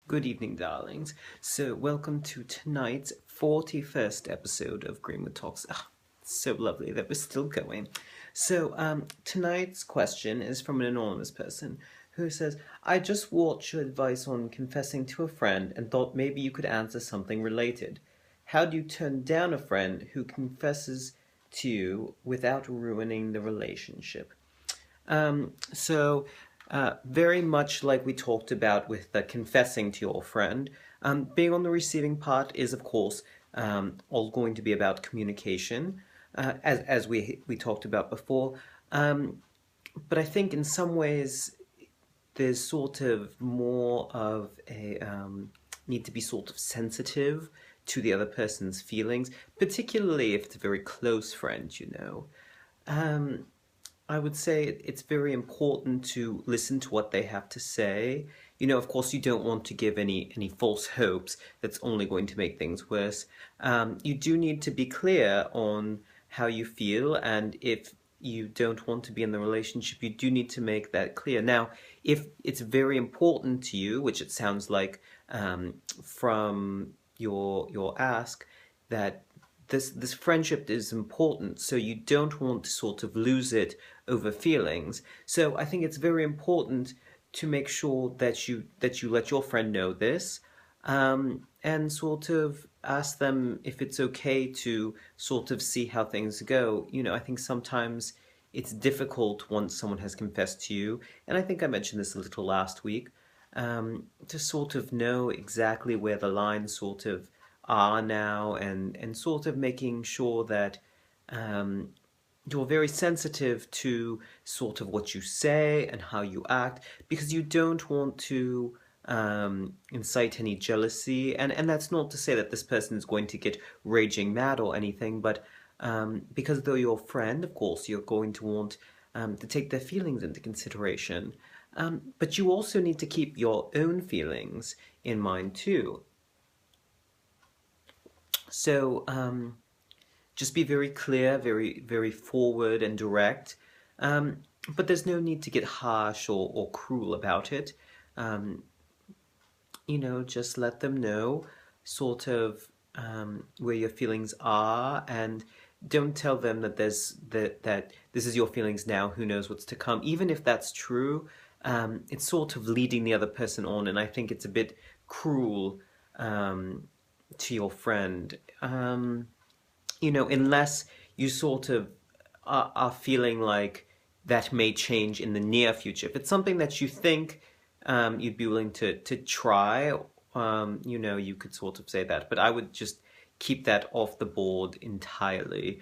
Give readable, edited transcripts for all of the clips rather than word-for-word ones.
Good evening, darlings. So, welcome to tonight's 41st episode of Greenwood Talks. So lovely that we're still going. So, tonight's question is from an anonymous person who says, I just watched your advice on confessing to a friend and thought maybe you could answer something related. How do you turn down a friend who confesses to you without ruining the relationship? Very much like we talked about with the confessing to your friend, being on the receiving part is, of course, all going to be about communication, as we talked about before. But I think in some ways there's sort of more of a need to be sort of sensitive to the other person's feelings, particularly if it's a very close friend, you know. I would say it's very important to listen to what they have to say. You know, of course, you don't want to give any false hopes. That's only going to make things worse. You do need to be clear on how you feel, and if you don't want to be in the relationship, you do need to make that clear. Now, if it's very important to you, which it sounds like from your ask, that this friendship is important, so you don't want to sort of lose it over feelings. So I think it's very important to make sure that you let your friend know this, and sort of ask them if it's okay to sort of see how things go. You know, I think sometimes it's difficult once someone has confessed to you, and I think I mentioned this a little last week, to sort of know exactly where the lines sort of are now, and sort of making sure that you're very sensitive to sort of what you say and how you act, because you don't want to incite any jealousy. And that's not to say that this person is going to get raging mad or anything, but because though you're a friend, of course, you're going to want to take their feelings into consideration. But you also need to keep your own feelings in mind too. So just be very clear, very forward and direct. But there's no need to get harsh or cruel about it. You know, just let them know sort of where your feelings are, and don't tell them that that this is your feelings now, who knows what's to come. Even if that's true, it's sort of leading the other person on, and I think it's a bit cruel to your friend. You know, unless you sort of are feeling like that may change in the near future. If it's something that you think you'd be willing to try, you know, you could sort of say that. But I would just keep that off the board entirely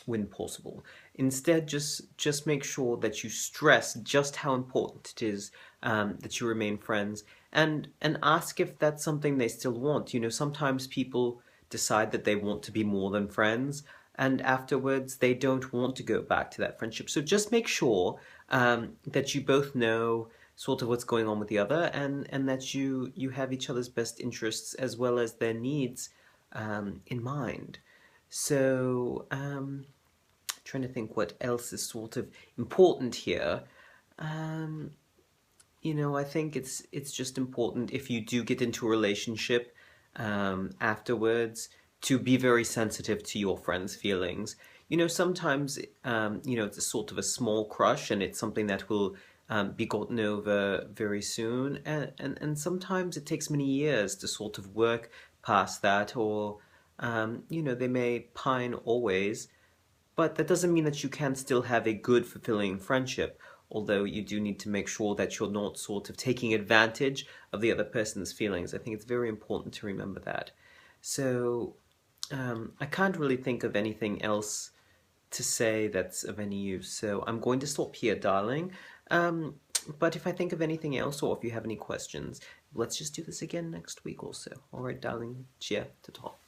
when possible. Instead, just make sure that you stress just how important it is that you remain friends, and ask if that's something they still want. You know, sometimes people decide that they want to be more than friends, and afterwards they don't want to go back to that friendship. So just make sure that you both know sort of what's going on with the other, and that you have each other's best interests as well as their needs in mind. So, trying to think what else is sort of important here. You know, I think it's just important, if you do get into a relationship afterwards, to be very sensitive to your friends' feelings. You know, sometimes you know, it's a sort of a small crush, and it's something that will be gotten over very soon, and sometimes it takes many years to sort of work past that, or you know, they may pine always, but that doesn't mean that you can still have a good, fulfilling friendship, although you do need to make sure that you're not sort of taking advantage of the other person's feelings. I think it's very important to remember that. So I can't really think of anything else to say that's of any use, so I'm going to stop here, darling. But if I think of anything else, or if you have any questions, let's just do this again next week also. All right, darling, cheer to talk.